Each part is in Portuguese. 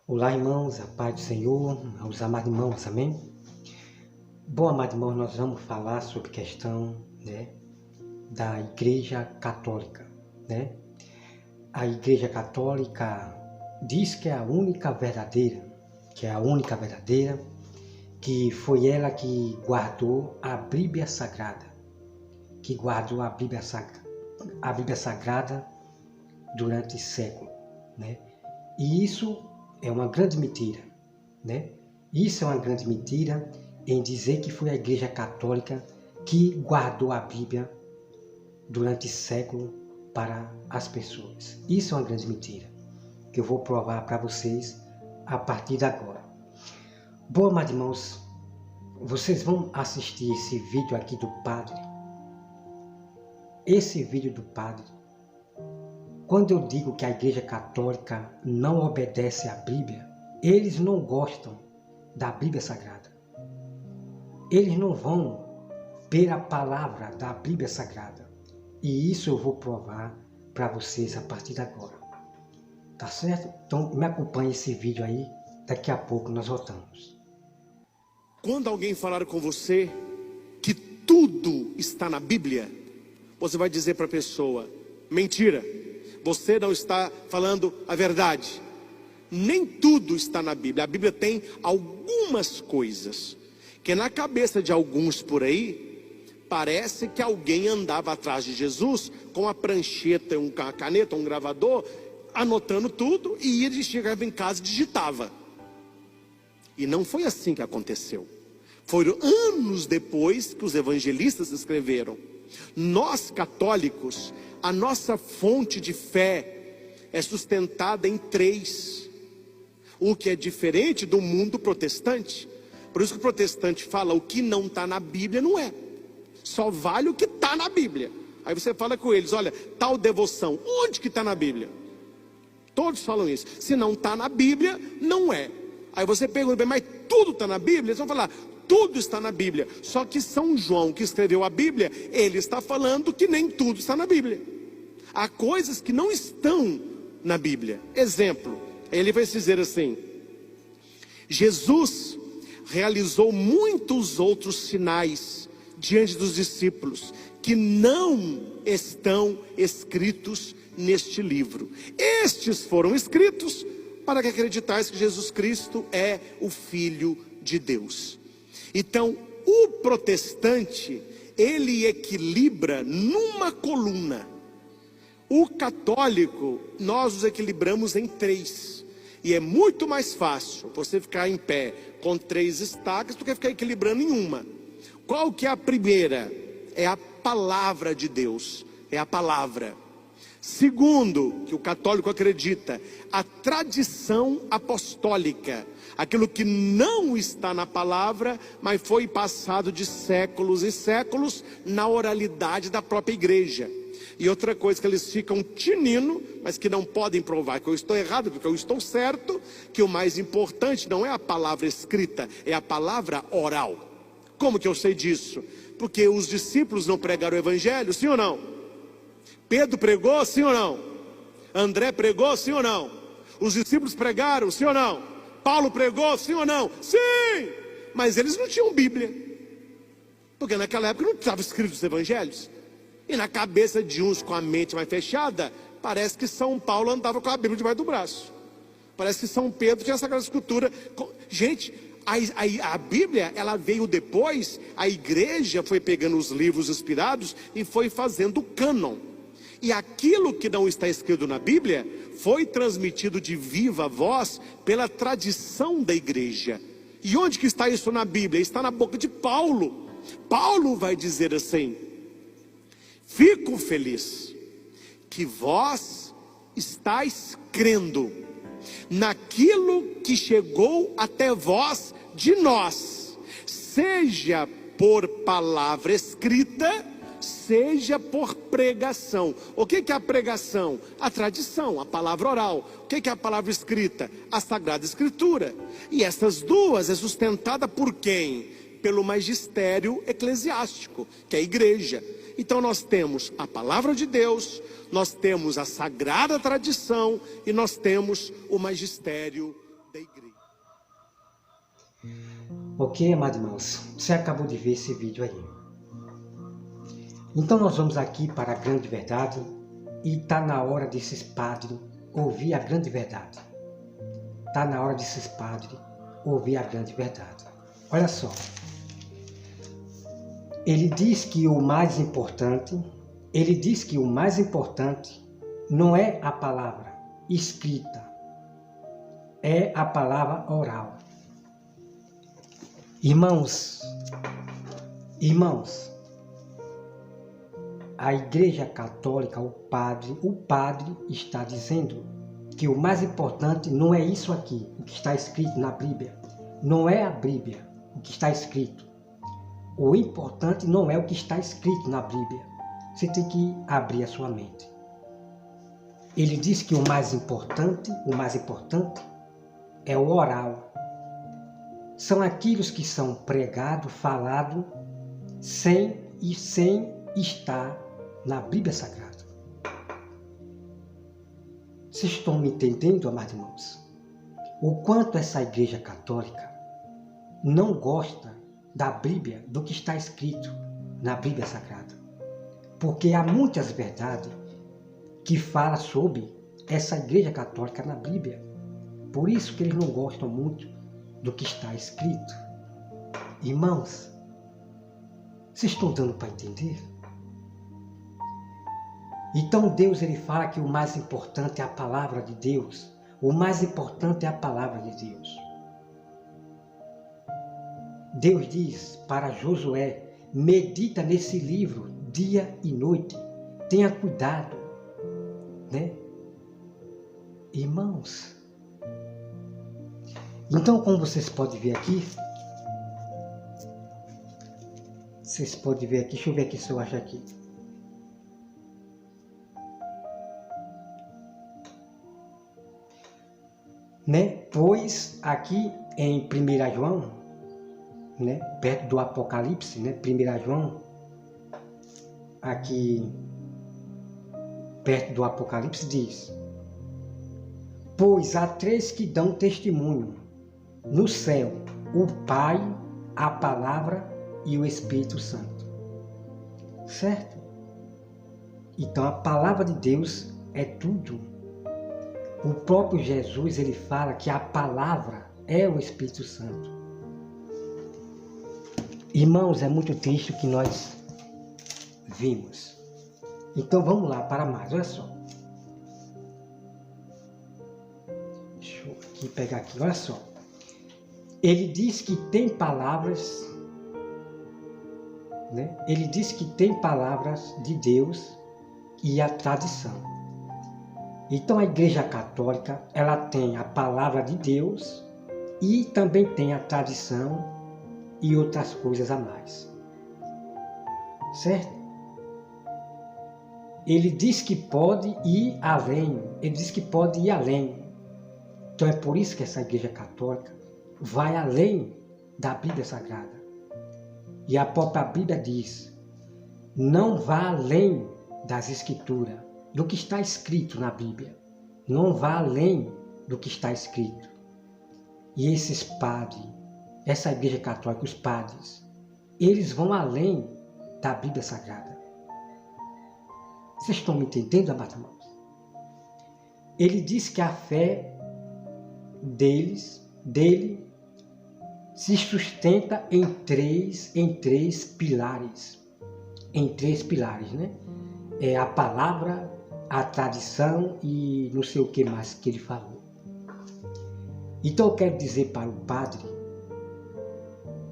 Olá, irmãos, a paz do Senhor, aos amados irmãos, amém? Bom, amados irmãos, nós vamos falar sobre questão, da Igreja Católica, A Igreja Católica diz que é a única verdadeira, que foi ela que guardou a Bíblia Sagrada, a Bíblia Sagrada durante séculos, E isso é uma grande mentira, Isso é uma grande mentira em dizer que foi a Igreja Católica que guardou a Bíblia durante séculos para as pessoas. Isso é uma grande mentira, que eu vou provar para vocês a partir de agora. Bom, amados irmãos, vocês vão assistir esse vídeo aqui do Padre. Esse vídeo do Padre, quando eu digo que a Igreja Católica não obedece à Bíblia, eles não gostam da Bíblia Sagrada. Eles não vão pela palavra da Bíblia Sagrada. E isso eu vou provar para vocês a partir de agora. Tá certo? Então me acompanhe esse vídeo aí. Daqui a pouco nós voltamos. Quando alguém falar com você que tudo está na Bíblia, você vai dizer para a pessoa: mentira. Você não está falando a verdade. Nem tudo está na Bíblia. A Bíblia tem algumas coisas que na cabeça de alguns por aí, parece que alguém andava atrás de Jesus com uma prancheta, uma caneta, um gravador, anotando tudo, e ele chegava em casa e digitava. E não foi assim que aconteceu. Foram anos depois que os evangelistas escreveram. Nós católicos, a nossa fonte de fé é sustentada em 3, o que é diferente do mundo protestante. Por isso que o protestante fala: o que não está na Bíblia não é, só vale o que está na Bíblia. Aí você fala com eles: olha, tal devoção, onde que está na Bíblia? Todos falam isso. Se não está na Bíblia, não é. Aí você pergunta: mas tudo está na Bíblia? Eles vão falar: tudo está na Bíblia. Só que São João, que escreveu a Bíblia, ele está falando que nem tudo está na Bíblia. Há coisas que não estão na Bíblia. Exemplo, ele vai dizer assim: Jesus realizou muitos outros sinais diante dos discípulos que não estão escritos neste livro. Estes foram escritos para que acreditais que Jesus Cristo é o Filho de Deus. Então, o protestante, ele equilibra numa coluna. O católico, nós os equilibramos em 3. E é muito mais fácil você ficar em pé com 3 estacas do que ficar equilibrando em uma. Qual que é a primeira? É a palavra de Deus. É a palavra. Segundo, que o católico acredita, a tradição apostólica. Aquilo que não está na palavra, mas foi passado de séculos e séculos na oralidade da própria igreja. E outra coisa que eles ficam tinindo, mas que não podem provar que eu estou errado, porque eu estou certo, que o mais importante não é a palavra escrita, é a palavra oral. Como que eu sei disso? Porque os discípulos não pregaram o evangelho, sim ou não? Pedro pregou, sim ou não? André pregou, sim ou não? Os discípulos pregaram, sim ou não? Paulo pregou, sim ou não? Sim! Mas eles não tinham Bíblia, porque naquela época não estava escrito os evangelhos. E na cabeça de uns com a mente mais fechada, parece que São Paulo andava com a Bíblia debaixo do braço. Parece que São Pedro tinha a Sagrada Escritura. Gente, a Bíblia, ela veio depois. A igreja foi pegando os livros inspirados e foi fazendo o cânon. E aquilo que não está escrito na Bíblia foi transmitido de viva voz pela tradição da igreja. E onde que está isso na Bíblia? Está na boca de Paulo. Paulo vai dizer assim: fico feliz que vós estáis crendo naquilo que chegou até vós de nós, seja por palavra escrita, seja por pregação. O que é a pregação? A tradição, a palavra oral. O que é a palavra escrita? A Sagrada Escritura. E essas duas é sustentada por quem? Pelo magistério eclesiástico, que é a igreja. Então nós temos a palavra de Deus, nós temos a sagrada tradição e nós temos o magistério da igreja. Ok, amados irmãos, você acabou de ver esse vídeo aí. Então nós vamos aqui para a grande verdade e está na hora desses padres ouvir a grande verdade. Está na hora desses padres ouvir a grande verdade. Olha só. Ele diz que o mais importante não é a palavra escrita, é a palavra oral. Irmãos, a Igreja Católica, o padre está dizendo que o mais importante não é isso aqui, o que está escrito na Bíblia. Não é a Bíblia, o que está escrito. O importante não é o que está escrito na Bíblia. Você tem que abrir a sua mente. Ele diz que o mais importante é o oral. São aqueles que são pregados, falados, sem estar na Bíblia Sagrada. Vocês estão me entendendo, amados irmãos? O quanto essa Igreja Católica não gosta da Bíblia, do que está escrito na Bíblia Sagrada. Porque há muitas verdades que falam sobre essa Igreja Católica na Bíblia. Por isso que eles não gostam muito do que está escrito. Irmãos, vocês estão dando para entender? Então Deus ele fala que o mais importante é a palavra de Deus. O mais importante é a palavra de Deus. Deus diz para Josué, medita nesse livro dia e noite. Tenha cuidado, né? Irmãos, então como vocês podem ver aqui, deixa eu ver aqui se eu acho aqui. Né? Pois aqui em 1 João, né? Perto do Apocalipse, né? 1 João, aqui perto do Apocalipse diz: pois há três que dão testemunho no céu, o Pai, a Palavra e o Espírito Santo. Certo? Então a palavra de Deus é tudo. O próprio Jesus, ele fala que a palavra é o Espírito Santo. Irmãos, é muito triste o que nós vimos. Então vamos lá para mais, olha só. Deixa eu aqui pegar aqui, olha só. Ele diz que tem palavras, né? Ele diz que tem palavras de Deus e a tradição. Então a Igreja Católica, ela tem a palavra de Deus e também tem a tradição e outras coisas a mais. Certo? Ele diz que pode ir além. Então é por isso que essa Igreja Católica vai além da Bíblia Sagrada. E a própria Bíblia diz, não vá além das Escrituras, do que está escrito na Bíblia. Não vá além do que está escrito. E esses padres, essa Igreja Católica, os padres, eles vão além da Bíblia Sagrada. Vocês estão me entendendo, amados irmãos? Ele diz que a fé dele se sustenta em três pilares. Em três pilares, né? É a palavra, a tradição e não sei o que mais que ele falou. Então eu quero dizer para o padre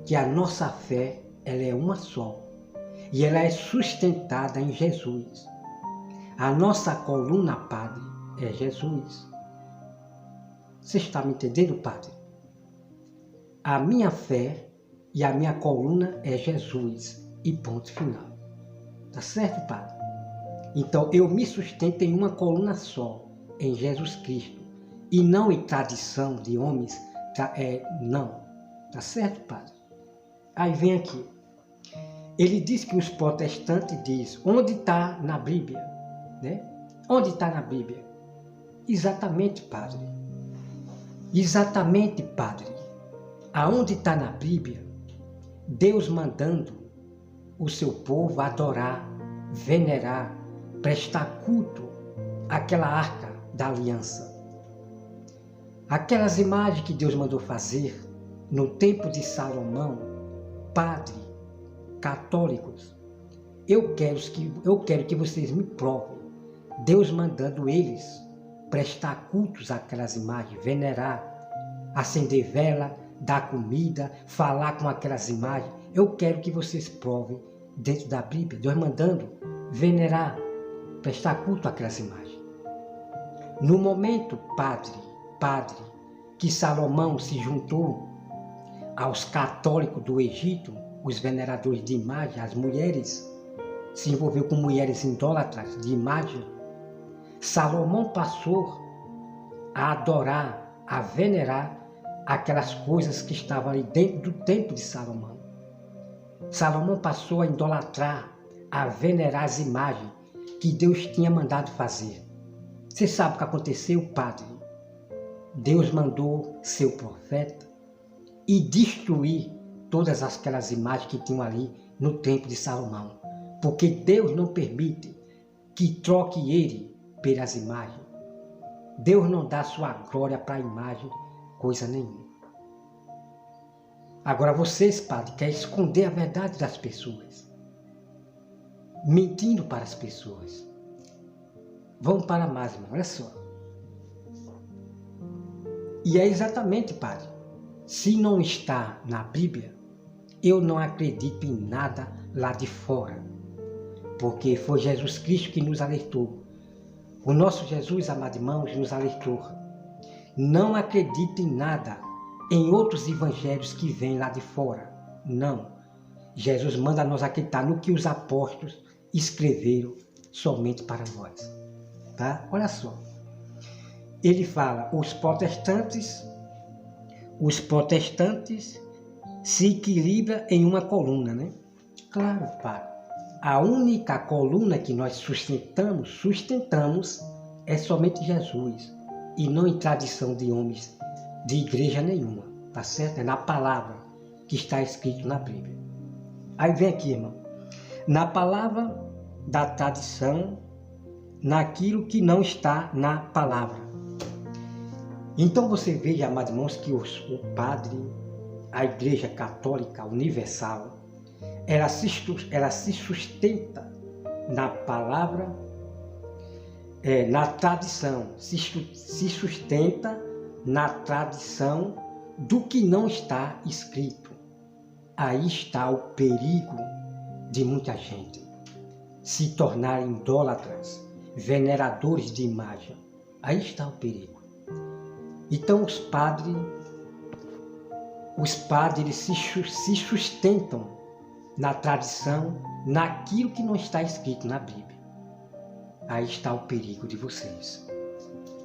que a nossa fé, ela é uma só e ela é sustentada em Jesus. A nossa coluna, padre, é Jesus. Você está me entendendo, padre? A minha fé e a minha coluna é Jesus e ponto final. Tá certo, padre? Então, eu me sustento em uma coluna só, em Jesus Cristo, e não em tradição de homens, não. Tá certo, padre? Aí vem aqui. Ele diz que os protestantes dizem, onde está na Bíblia? Né? Onde está na Bíblia? Exatamente, padre. Exatamente, Padre, aonde está na Bíblia, Deus mandando o seu povo adorar, venerar, prestar culto àquela arca da aliança. Aquelas imagens que Deus mandou fazer no tempo de Salomão, padre, católicos, eu quero que vocês me provem, Deus mandando eles prestar cultos àquelas imagens, venerar, acender vela, dar comida, falar com aquelas imagens. Eu quero que vocês provem dentro da Bíblia, Deus mandando venerar, prestar culto àquelas imagens. No momento, padre, que Salomão se juntou aos católicos do Egito, os veneradores de imagem, as mulheres, se envolveu com mulheres idólatras de imagem, Salomão passou a adorar, a venerar aquelas coisas que estavam ali dentro do templo de Salomão. Salomão passou a idolatrar, a venerar as imagens que Deus tinha mandado fazer. Você sabe o que aconteceu, padre? Deus mandou seu profeta e destruir todas aquelas imagens que tinham ali no templo de Salomão. Porque Deus não permite que troque ele pelas imagens. Deus não dá sua glória para a imagem, coisa nenhuma. Agora vocês, padre, querem esconder a verdade das pessoas, mentindo para as pessoas. Vamos para mais, irmão, olha só. E é exatamente, padre, se não está na Bíblia, eu não acredito em nada lá de fora, porque foi Jesus Cristo que nos alertou. O nosso Jesus, amados irmãos, nos alertou. Não acredite em nada, em outros evangelhos que vêm lá de fora. Não. Jesus manda nós acreditar no que os apóstolos escreveram somente para nós. Tá? Olha só. Ele fala, os protestantes se equilibram em uma coluna, né? Claro, Pai. A única coluna que nós sustentamos é somente Jesus, e não em tradição de homens de igreja nenhuma, tá certo? É na palavra que está escrito na Bíblia. Aí vem aqui, irmão, na palavra da tradição, naquilo que não está na palavra. Então você veja, amados irmãos, que o padre, a Igreja Católica Universal, ela se sustenta na palavra, na tradição, se sustenta na tradição do que não está escrito. Aí está o perigo de muita gente se tornarem idólatras, veneradores de imagem. Aí está o perigo. Então os padres eles se sustentam na tradição, naquilo que não está escrito na Bíblia. Aí está o perigo de vocês.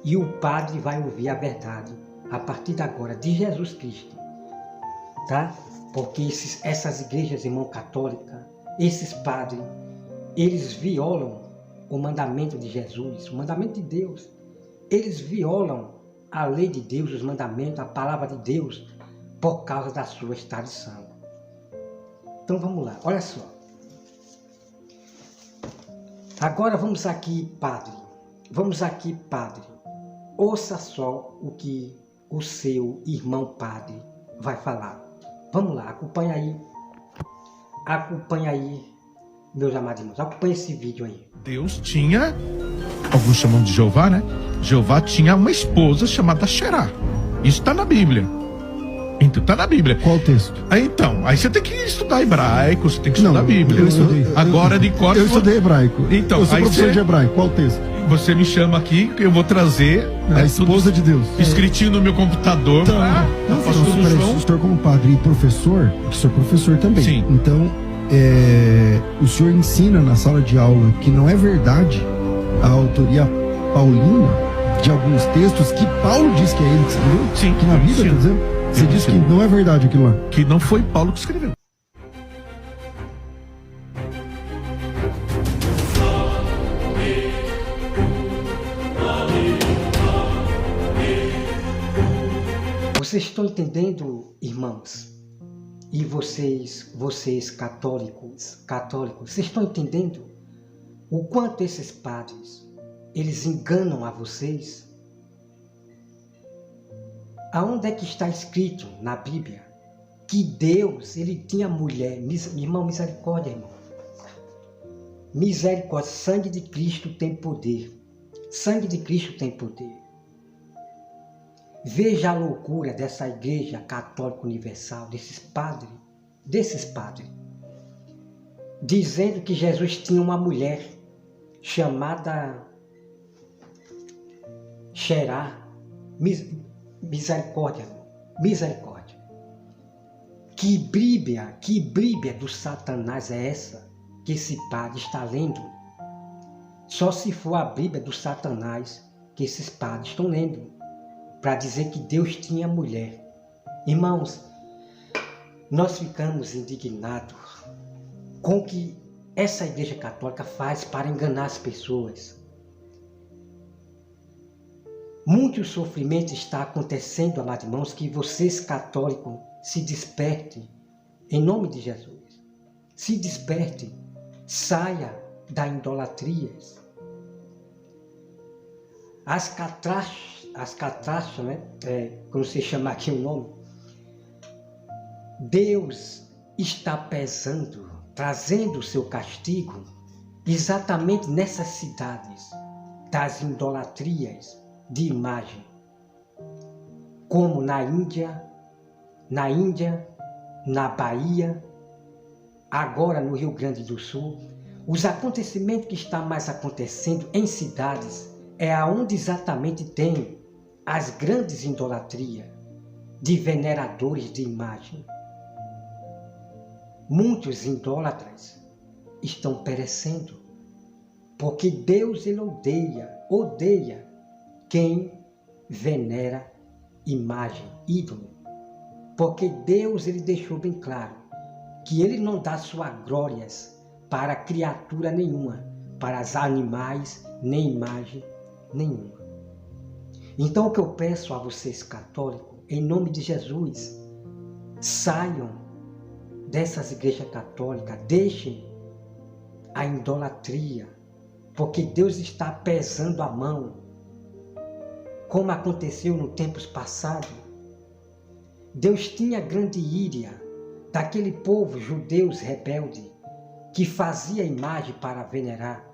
E o padre vai ouvir a verdade a partir de agora de Jesus Cristo, tá? Porque essas igrejas, irmão, católica, esses padres, eles violam o mandamento de Jesus, o mandamento de Deus. Eles violam a lei de Deus, os mandamentos, a palavra de Deus, por causa da sua tradição. Então vamos lá, olha só. Agora vamos aqui, padre. Ouça só o que o seu irmão padre vai falar. Vamos lá, acompanha aí, meus amados irmãos, acompanha esse vídeo aí. Deus tinha, alguns chamam de Jeová, né? Jeová tinha uma esposa chamada Xerá. Isso está na Bíblia. Então, tá na Bíblia. Qual texto? Aí você tem que estudar hebraico, você tem que estudar a Bíblia. Eu estudei. Agora de cor. Eu estudei hebraico. Então, eu sou professor de hebraico. Qual texto? Você me chama aqui, que eu vou trazer. A esposa de Deus. Escritinho no meu computador. Então, o senhor como padre e professor, o senhor é professor também. Sim. Então, o senhor ensina na sala de aula que não é verdade a autoria paulina de alguns textos que Paulo diz que é ele que escreveu? Sim. Que na Bíblia, tá dizendo? Você diz que não é verdade aquilo lá. Que não foi Paulo que escreveu. Vocês estão entendendo, irmãos? E vocês católicos, vocês estão entendendo o quanto esses padres, eles enganam a vocês? Aonde é que está escrito na Bíblia que Deus, ele tinha mulher? Irmão, misericórdia, irmão. Misericórdia, sangue de Cristo tem poder. Sangue de Cristo tem poder. Veja a loucura dessa igreja católica universal, desses padres, dizendo que Jesus tinha uma mulher chamada Xerá. Misericórdia, misericórdia. Que Bíblia do Satanás é essa que esse padre está lendo? Só se for a Bíblia do Satanás que esses padres estão lendo, para dizer que Deus tinha mulher. Irmãos, nós ficamos indignados com o que essa igreja católica faz para enganar as pessoas. Muito sofrimento está acontecendo, amados irmãos, que vocês católicos se despertem, em nome de Jesus. Se despertem, saia da idolatria. As catástrofes, né? Como você chama aqui o nome, Deus está pesando, trazendo o seu castigo exatamente nessas cidades das idolatrias de imagem, como na Índia, na Bahia, agora no Rio Grande do Sul. Os acontecimentos que estão mais acontecendo em cidades é aonde exatamente tem as grandes idolatrias de veneradores de imagem. Muitos idólatras estão perecendo, porque Deus, ele odeia quem venera imagem, ídolo. Porque Deus, ele deixou bem claro que ele não dá suas glórias para criatura nenhuma, para os animais, nem imagem nenhuma. Então o que eu peço a vocês católicos, em nome de Jesus, saiam dessas igrejas católicas, deixem a idolatria, porque Deus está pesando a mão, como aconteceu no tempos passados. Deus tinha grande íria daquele povo judeus rebelde que fazia imagem para venerar.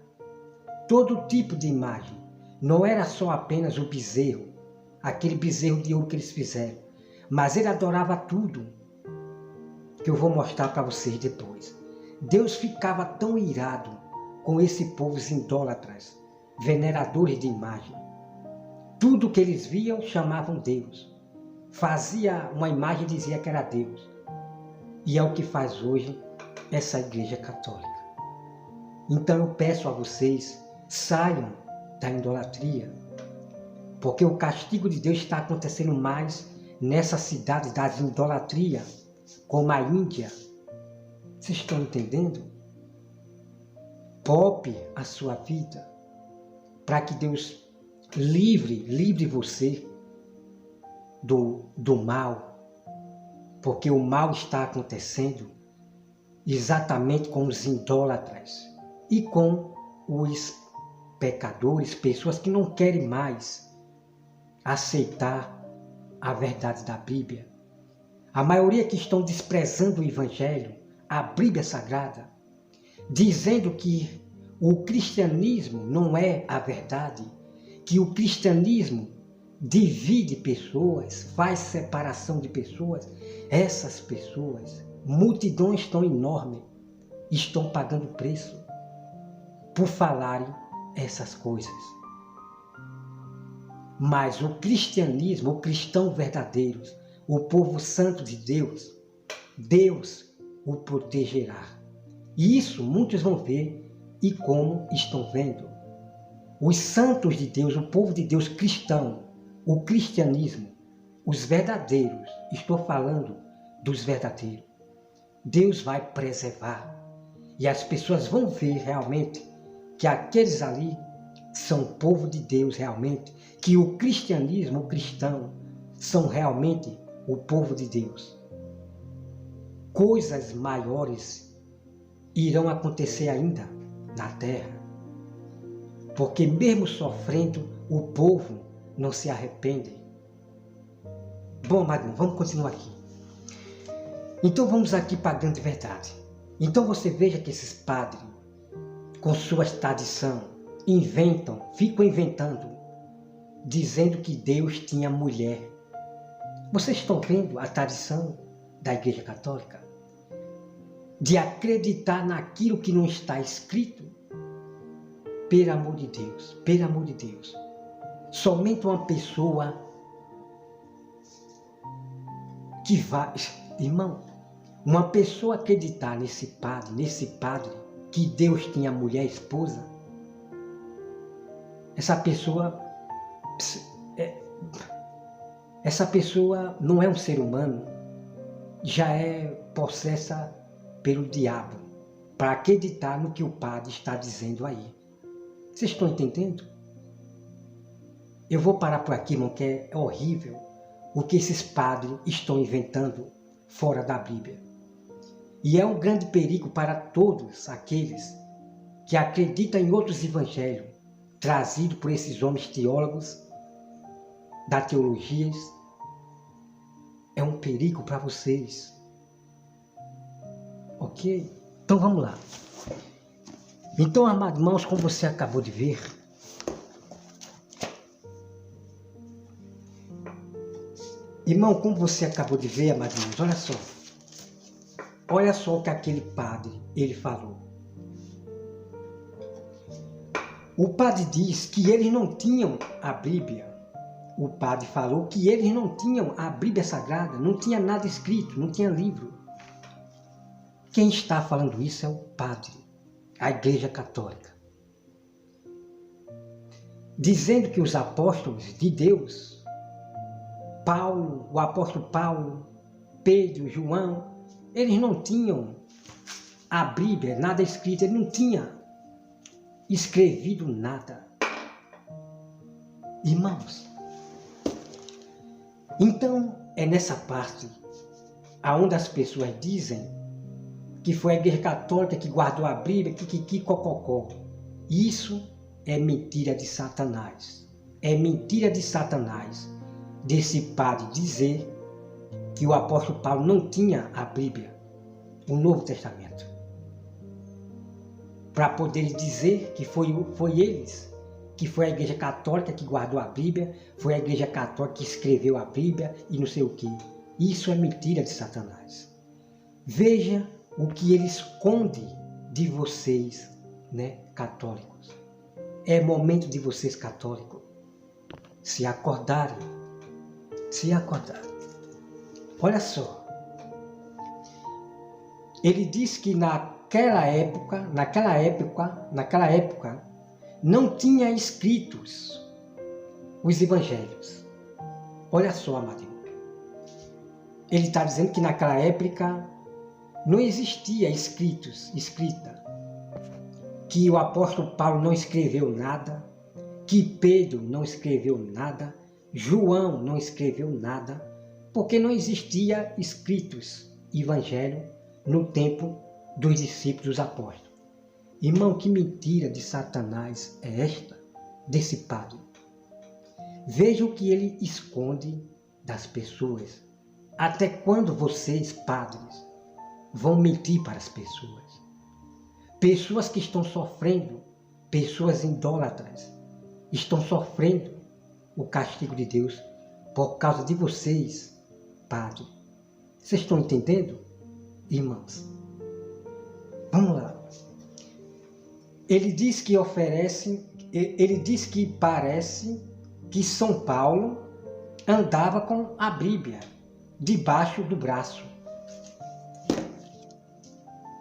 Todo tipo de imagem. Não era só apenas o bezerro, aquele bezerro de ouro que eles fizeram, mas ele adorava tudo, que eu vou mostrar para vocês depois. Deus ficava tão irado com esse povo idólatras, veneradores de imagem. Tudo que eles viam chamavam Deus. Fazia uma imagem e dizia que era Deus. E é o que faz hoje essa igreja católica. Então eu peço a vocês, saiam da idolatria, porque o castigo de Deus está acontecendo mais nessas cidades das idolatrias, como a Índia. Vocês estão entendendo? Poupe a sua vida, para que Deus livre você do mal, porque o mal está acontecendo exatamente com os idólatras e com os pecadores, pessoas que não querem mais aceitar a verdade da Bíblia. A maioria que estão desprezando o Evangelho, a Bíblia Sagrada, dizendo que o cristianismo não é a verdade, que o cristianismo divide pessoas, faz separação de pessoas. Essas pessoas, multidões tão enormes, estão pagando preço por falarem essas coisas. Mas o cristianismo, o cristão verdadeiro, o povo santo de Deus, Deus o protegerá. E isso muitos vão ver e como estão vendo. Os santos de Deus, o povo de Deus cristão, o cristianismo, os verdadeiros, estou falando dos verdadeiros, Deus vai preservar. E as pessoas vão ver realmente que aqueles ali são povo de Deus realmente, que o cristianismo, o cristão, são realmente o povo de Deus, coisas maiores irão acontecer ainda na terra, porque mesmo sofrendo, o povo não se arrepende. Bom, amado, vamos continuar aqui. Então vamos aqui para a grande verdade. Então você veja que esses padres, com suas tradições, ficam inventando, dizendo que Deus tinha mulher. Vocês estão vendo a tradição da Igreja Católica? De acreditar naquilo que não está escrito? Pelo amor de Deus, pelo amor de Deus. Somente uma pessoa que vai... Irmão, uma pessoa acreditar nesse padre, que Deus tinha mulher, esposa, essa pessoa não é um ser humano, já é possessa pelo diabo, para acreditar no que o padre está dizendo aí. Vocês estão entendendo? Eu vou parar por aqui, irmão, que é horrível o que esses padres estão inventando fora da Bíblia. E é um grande perigo para todos aqueles que acreditam em outros evangelhos, trazidos por esses homens teólogos da teologia. É um perigo para vocês. Ok? Então vamos lá. Então, amados irmãos, como você acabou de ver, irmão, como você acabou de ver, amados irmãos, olha só. Olha só o que aquele padre, ele falou. O padre diz que eles não tinham a Bíblia. O padre falou que eles não tinham a Bíblia Sagrada, não tinha nada escrito, não tinha livro. Quem está falando isso é o padre, a Igreja Católica. Dizendo que os apóstolos de Deus, Paulo, o apóstolo Paulo, Pedro, João, eles não tinham a Bíblia, nada escrito, ele não tinha escrevido nada. Irmãos, então é nessa parte aonde as pessoas dizem que foi a Igreja Católica que guardou a Bíblia, que cococó. Isso é mentira de Satanás. É mentira de Satanás desse padre dizer que o apóstolo Paulo não tinha a Bíblia, o Novo Testamento, para poder dizer que foi eles, que foi a Igreja Católica que guardou a Bíblia, foi a Igreja Católica que escreveu a Bíblia e não sei o que. Isso é mentira de Satanás. Veja o que ele esconde de vocês, né, católicos. É momento de vocês, católicos, se acordarem. Se acordarem. Olha só. Ele diz que naquela época, não tinha escritos os evangelhos. Olha só, amado irmão. Ele está dizendo que naquela época não existia escrita, que o apóstolo Paulo não escreveu nada, que Pedro não escreveu nada, João não escreveu nada, porque não existia escritos evangelho no tempo dos discípulos dos apóstolos. Irmão, que mentira de Satanás é esta, desse padre? Veja o que ele esconde das pessoas. Até quando vocês, padres, vão mentir para as pessoas? Pessoas que estão sofrendo, pessoas idólatras, estão sofrendo o castigo de Deus por causa de vocês, padre. Vocês estão entendendo, irmãos? Vamos lá. Ele diz que parece que São Paulo andava com a Bíblia debaixo do braço.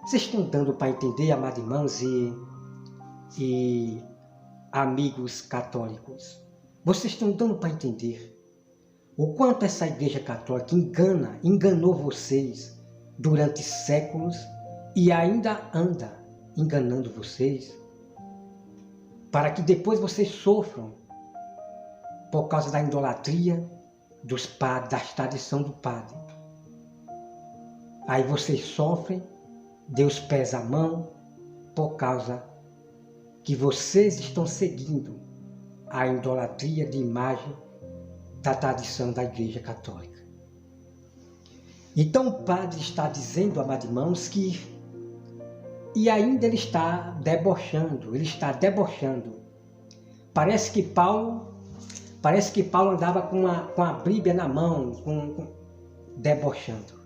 Vocês estão dando para entender, amados irmãos e amigos católicos? Vocês estão dando para entender o quanto essa Igreja Católica enganou vocês durante séculos e ainda anda enganando vocês, para que depois vocês sofram por causa da idolatria, dos padres, da tradição do padre. Aí vocês sofrem, Deus pesa a mão, por causa que vocês estão seguindo a idolatria de imagem da tradição da Igreja Católica. Então o padre está dizendo, amados irmãos, que e ainda ele está debochando. Parece que Paulo andava com a Bíblia na mão, debochando.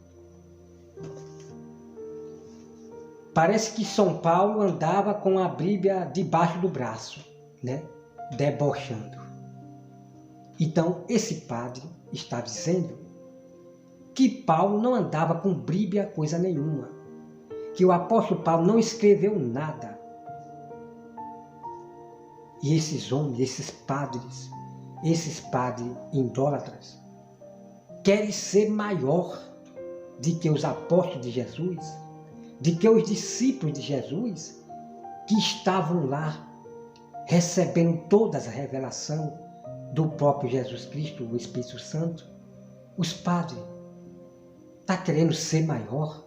Parece que São Paulo andava com a Bíblia debaixo do braço, né? Debochando. Então esse padre está dizendo que Paulo não andava com Bíblia coisa nenhuma, que o apóstolo Paulo não escreveu nada. E esses homens, esses padres idólatras, querem ser maior do que os apóstolos de Jesus, de que os discípulos de Jesus, que estavam lá recebendo toda a revelação do próprio Jesus Cristo, o Espírito Santo. Os padres estão querendo ser maior,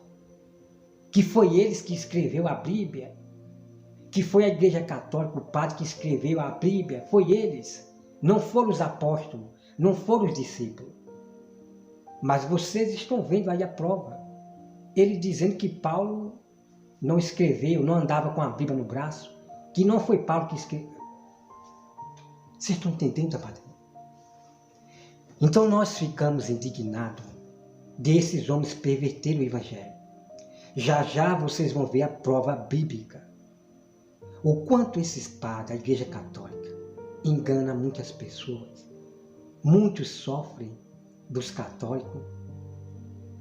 que foi eles que escreveu a Bíblia, que foi a Igreja Católica, o padre que escreveu a Bíblia, foi eles, não foram os apóstolos, não foram os discípulos. Mas vocês estão vendo aí a prova, ele dizendo que Paulo não escreveu, não andava com a Bíblia no braço, que não foi Paulo que escreveu. Vocês estão entendendo, padre? Então nós ficamos indignados desses homens perverterem o Evangelho. Já já vocês vão ver a prova bíblica. O quanto esses padres, a Igreja Católica, engana muitas pessoas. Muitos sofrem dos católicos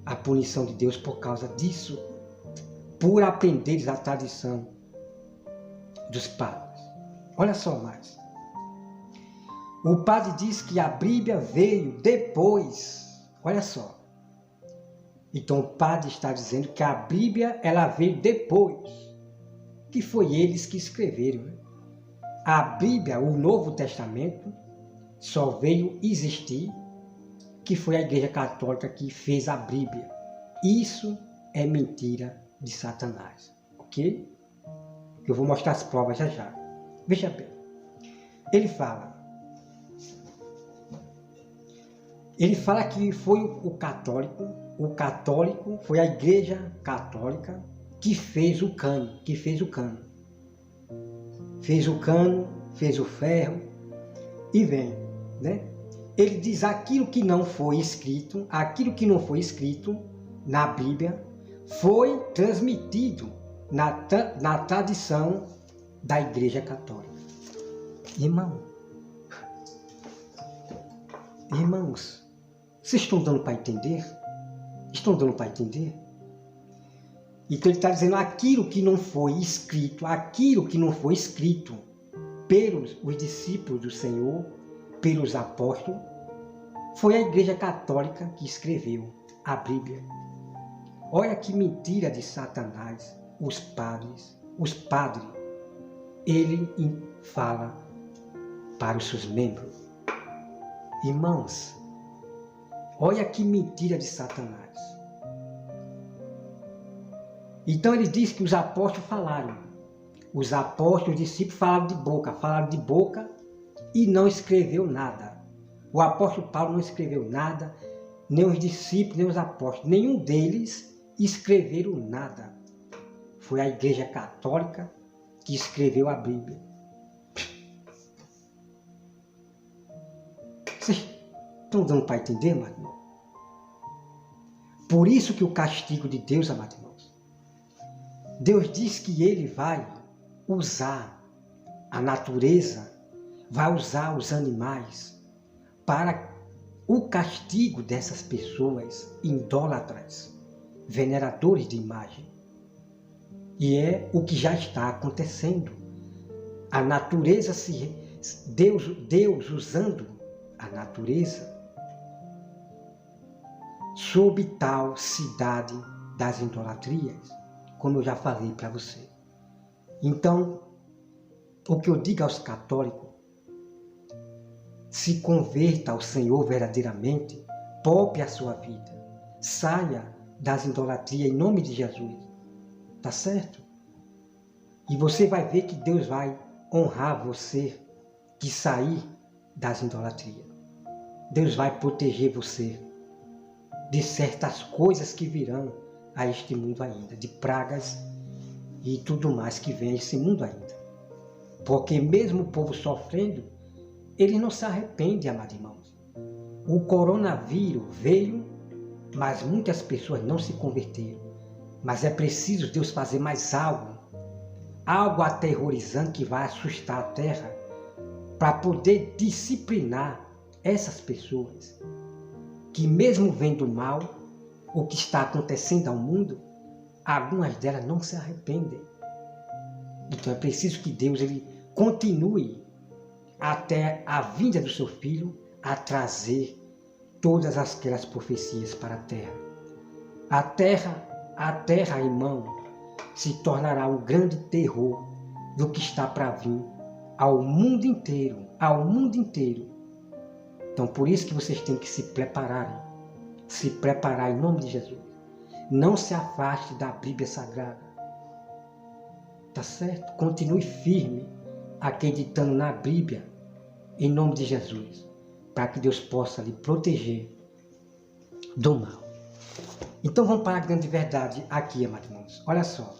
a punição de Deus por causa disso, por aprenderes a tradição dos padres. Olha só mais. O padre diz que a Bíblia veio depois. Olha só. Então o padre está dizendo que a Bíblia ela veio depois, que foi eles que escreveram. A Bíblia, o Novo Testamento, só veio existir que foi a Igreja Católica que fez a Bíblia. Isso é mentira de Satanás, ok? Eu vou mostrar as provas já já. Veja bem, ele fala que foi o católico foi a Igreja Católica que fez o cano, fez o ferro e vem, né? Ele diz aquilo que não foi escrito na Bíblia foi transmitido na tradição da Igreja Católica. Irmãos, vocês estão dando para entender? Então ele está dizendo aquilo que não foi escrito pelos os discípulos do Senhor, pelos apóstolos, foi a Igreja Católica que escreveu a Bíblia. Olha que mentira de Satanás, os padres, ele fala para os seus membros. Irmãos, olha que mentira de Satanás. Então ele diz que os apóstolos falaram. Os apóstolos, os discípulos falaram de boca e não escreveu nada. O apóstolo Paulo não escreveu nada, nem os discípulos, nem os apóstolos, nenhum deles escreveram nada. Foi a Igreja Católica que escreveu a Bíblia. Vocês estão dando para entender, amado irmão? Por isso que o castigo de Deus, amado irmãos, Deus diz que Ele vai usar a natureza, vai usar os animais para o castigo dessas pessoas idólatras, veneradores de imagem. E é o que já está acontecendo. A natureza, Deus usando a natureza sob tal cidade das idolatrias, como eu já falei para você. Então, o que eu digo aos católicos, se converta ao Senhor verdadeiramente, poupe a sua vida, saia das idolatrias em nome de Jesus, tá certo? E você vai ver que Deus vai honrar você que sair das idolatrias. Deus vai proteger você de certas coisas que virão a este mundo ainda, de pragas e tudo mais que vem a esse mundo ainda. Porque mesmo o povo sofrendo, ele não se arrepende, amados irmãos. O coronavírus veio, mas muitas pessoas não se converteram. Mas é preciso Deus fazer mais algo aterrorizante que vai assustar a terra, para poder disciplinar essas pessoas que, mesmo vendo mal o que está acontecendo ao mundo, algumas delas não se arrependem. Então é preciso que Deus ele continue até a vinda do seu Filho a trazer todas aquelas profecias para a terra. A terra, irmão, se tornará um grande terror do que está para vir ao mundo inteiro, Então por isso que vocês têm que se preparar em nome de Jesus. Não se afaste da Bíblia Sagrada, tá certo? Continue firme, acreditando na Bíblia, em nome de Jesus, para que Deus possa lhe proteger do mal. Então vamos para a grande verdade aqui, amados irmãos. Olha só.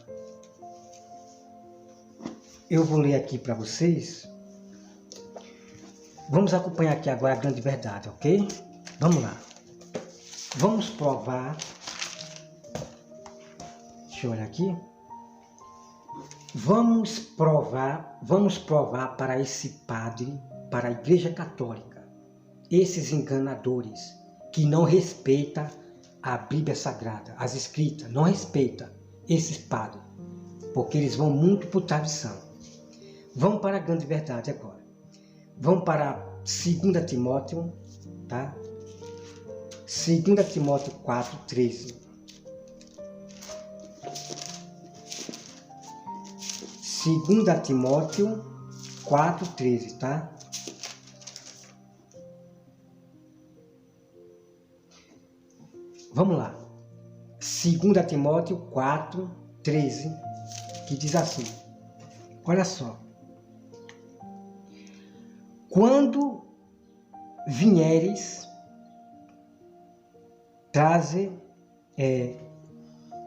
Eu vou ler aqui para vocês. Vamos acompanhar aqui agora a grande verdade, ok? Vamos lá. Vamos provar. Deixa eu olhar aqui. Vamos provar para esse padre, para a Igreja Católica, esses enganadores que não respeitam a Bíblia Sagrada, as Escritas, não respeitam esses padres, porque eles vão muito por tradição. Vamos para a grande verdade agora. Vamos para 2 Timóteo, tá? 2 Timóteo 4:13. 2 Timóteo 4:13, tá? Vamos lá. 2 Timóteo 4:13, que diz assim. Olha só. Quando vieres, traze...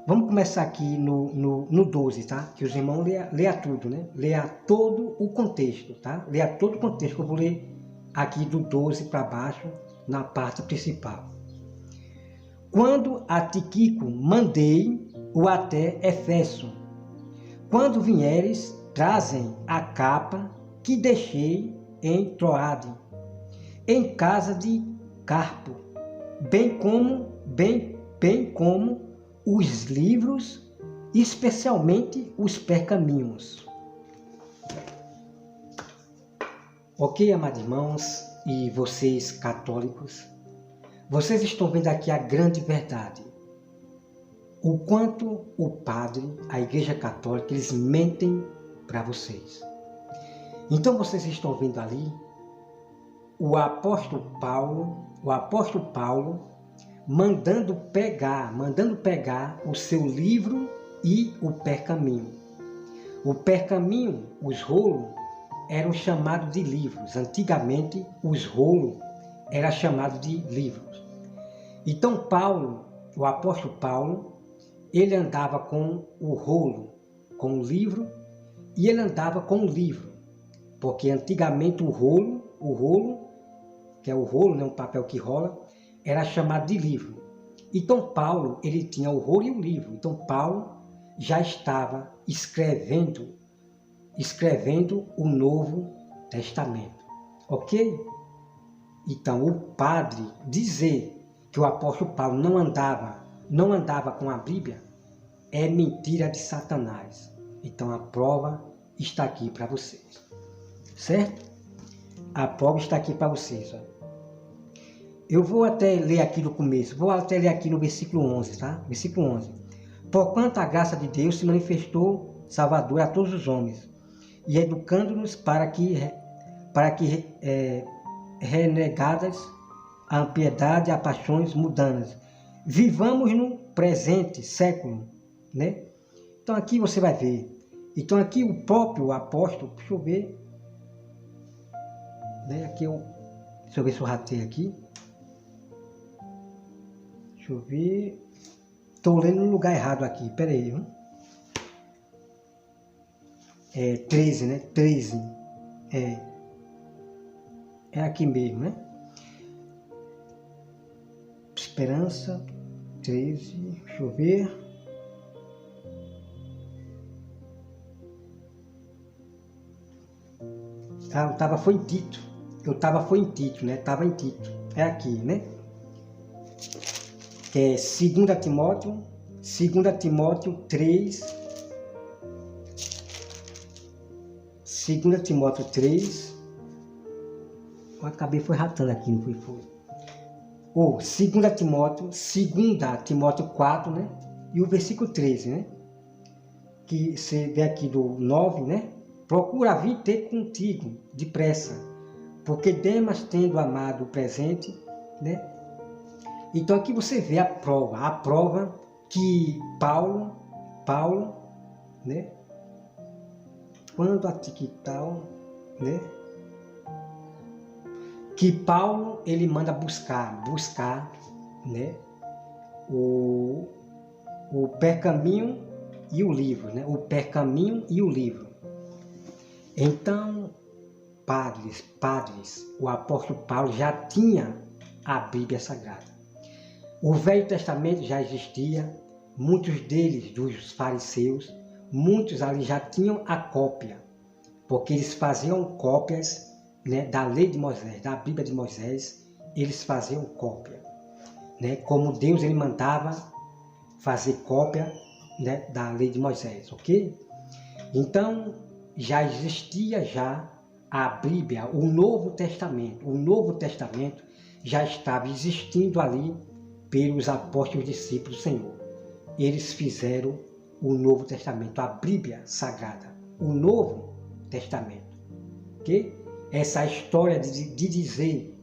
vamos começar aqui no 12, tá? Que os irmãos leia tudo, né? Leia todo o contexto, tá? Leia todo o contexto, que eu vou ler aqui do 12 para baixo, na parte principal. Quando a Tíquico mandei o até Efeso. Quando vieres, trazem a capa que deixei em Troade, em casa de Carpo, bem como os livros, especialmente os pergaminhos. Ok, amados irmãos e vocês católicos, vocês estão vendo aqui a grande verdade. O quanto o padre, a Igreja Católica, eles mentem para vocês. Então vocês estão vendo ali o apóstolo Paulo mandando pegar o seu livro e o pergaminho. O pergaminho, os rolos, eram chamados de livros. Antigamente, os rolos eram chamados de livros. Então Paulo, o apóstolo Paulo, ele andava com o rolo, com o livro, e ele andava com o livro. Porque antigamente o rolo, que é o rolo, né, um papel que rola, era chamado de livro. Então Paulo, ele tinha o rolo e o livro. Então Paulo já estava escrevendo o Novo Testamento. Ok? Então o padre dizer que o apóstolo Paulo não andava com a Bíblia é mentira de Satanás. Então a prova está aqui para vocês. Certo? A prova está aqui para vocês. Ó. Eu vou até ler aqui no começo. Vou até ler aqui no versículo 11, tá? Versículo 11. Porquanto a graça de Deus se manifestou salvadora a todos os homens, e educando-nos para que renegadas, a impiedade, a paixões mundanas. Vivamos no presente século, né? Então aqui você vai ver. Então aqui o próprio apóstolo, deixa eu ver, né? Aqui deixa eu ver se eu ratei aqui. Deixa eu ver. Estou lendo no lugar errado aqui, peraí, viu? 13, né? 13. É aqui mesmo, né? Esperança, 13, deixa eu ver. Foi em Tito. Foi em Tito, né? Estava em Tito. É aqui, né? 2 Timóteo 3. 2 Timóteo 3. Eu acabei ratando aqui, não foi? 2 Timóteo 4, né? E o versículo 13, né? Que você vê aqui do 9, né? Procura vir ter contigo depressa, porque Demas, tendo amado o presente, né? Então aqui você vê a prova que Paulo, né? Quando a Tiquital, né? Que Paulo, ele manda buscar, né? O pergaminho e o livro, né? O pergaminho e o livro. Então, padres, o apóstolo Paulo já tinha a Bíblia Sagrada. O Velho Testamento já existia, muitos deles, dos fariseus, muitos ali já tinham a cópia, porque eles faziam cópias, né, da lei de Moisés, da Bíblia de Moisés, eles faziam cópia, né, como Deus ele mandava fazer cópia, né, da lei de Moisés, ok? Então, já existia a Bíblia, o Novo Testamento já estava existindo ali pelos apóstolos discípulos do Senhor. Eles fizeram o Novo Testamento, a Bíblia Sagrada, o Novo Testamento, ok? Essa história de dizer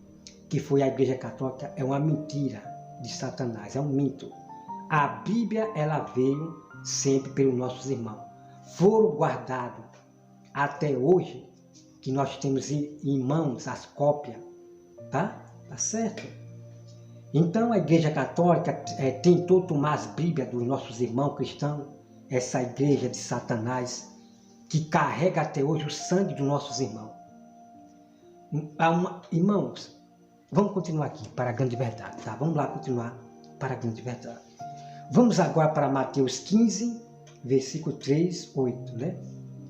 que foi a Igreja Católica é uma mentira de Satanás, é um mito. A Bíblia, ela veio sempre pelos nossos irmãos. Foram guardados até hoje, que nós temos em mãos as cópias, tá? Tá certo? Então a Igreja Católica tentou tomar as Bíblias dos nossos irmãos cristãos, essa igreja de Satanás, que carrega até hoje o sangue dos nossos irmãos. Irmãos, vamos continuar aqui para a grande verdade, tá? Vamos lá continuar para a grande verdade. Vamos agora para Mateus 15, versículo 3, 8, né?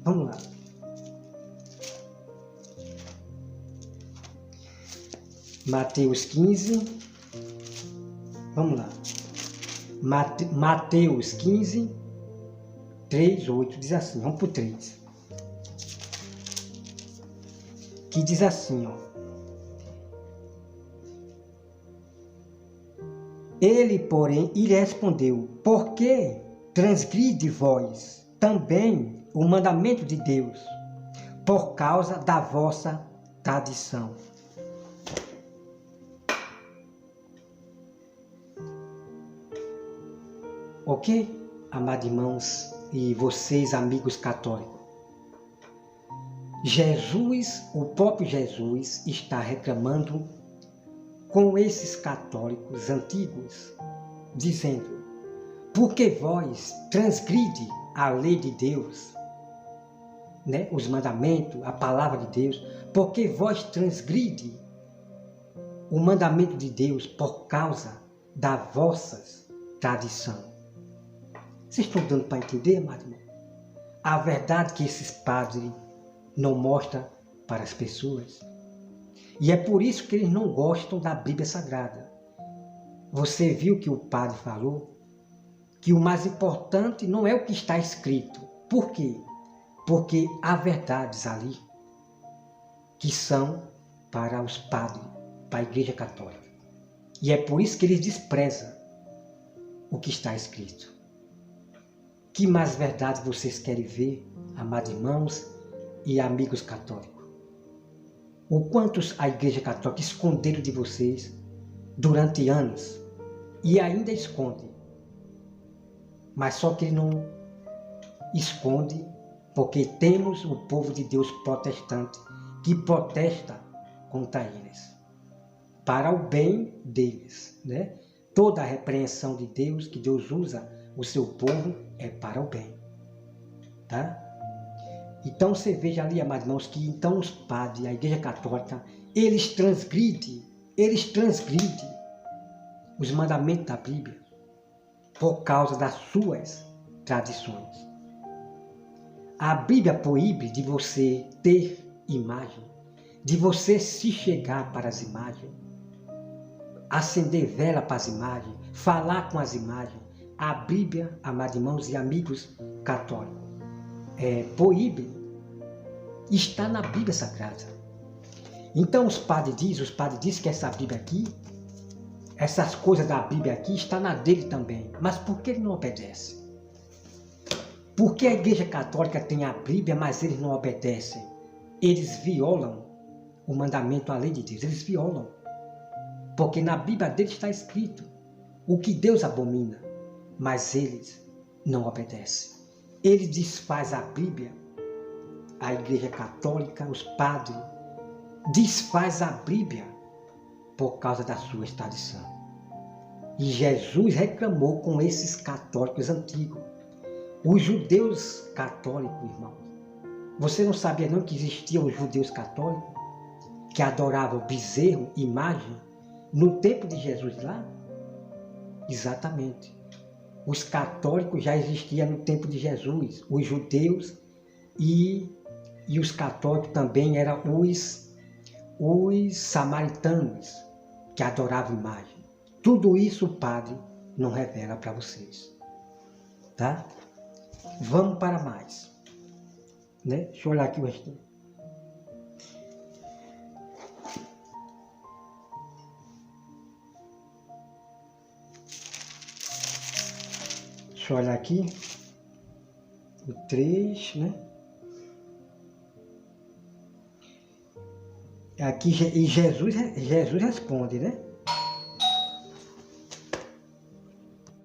Vamos lá. Mateus 15, vamos lá. Mateus 15, 3, 8, diz assim, vamos para o 3. Que diz assim, ó. Ele, porém, lhe respondeu, por que transgride vós também o mandamento de Deus, por causa da vossa tradição? Ok, amados irmãos e vocês, amigos católicos? Jesus, o próprio Jesus, está reclamando com esses católicos antigos, dizendo, porque vós transgride a lei de Deus, né? Os mandamentos, a palavra de Deus, porque vós transgride o mandamento de Deus por causa da vossa tradição. Vocês estão dando para entender, amado irmão? A verdade que esses padres não mostram para as pessoas. E é por isso que eles não gostam da Bíblia Sagrada. Você viu que o padre falou? Que o mais importante não é o que está escrito. Por quê? Porque há verdades ali que são para os padres, para a Igreja Católica. E é por isso que eles desprezam o que está escrito. Que mais verdades vocês querem ver, amados irmãos e amigos católicos? O quanto a Igreja Católica esconderam de vocês durante anos e ainda esconde. Mas só que ele não esconde porque temos o povo de Deus protestante que protesta contra eles, para o bem deles, né? Toda a repreensão de Deus, que Deus usa o seu povo, é para o bem, tá? Então você veja ali, amados irmãos, que então os padres, a Igreja Católica, eles transgridem os mandamentos da Bíblia por causa das suas tradições. A Bíblia proíbe de você ter imagem, de você se chegar para as imagens, acender vela para as imagens, falar com as imagens. A Bíblia, amados irmãos e amigos católicos, proíbe, está na Bíblia Sagrada. Então os padres dizem que essa Bíblia aqui, essas coisas da Bíblia aqui, está na dele também. Mas por que ele não obedece? Porque a Igreja Católica tem a Bíblia, mas eles não obedecem. Eles violam o mandamento, a lei de Deus. Eles violam. Porque na Bíblia deles está escrito o que Deus abomina, mas eles não obedecem. Eles desfazem a Bíblia, a Igreja Católica, os padres, desfaz a Bíblia por causa da sua tradição. E Jesus reclamou com esses católicos antigos. Os judeus católicos, irmãos, você não sabia não que existiam os judeus católicos que adoravam bezerro, imagem, no tempo de Jesus lá? Exatamente. Os católicos já existiam no tempo de Jesus. Os judeus e os católicos também eram os samaritanos que adoravam imagem. Tudo isso o padre não revela para vocês. Tá? Vamos para mais. Né? Deixa eu olhar aqui o resto. Deixa eu olhar aqui. O 3, né? Aqui, e Jesus responde, né?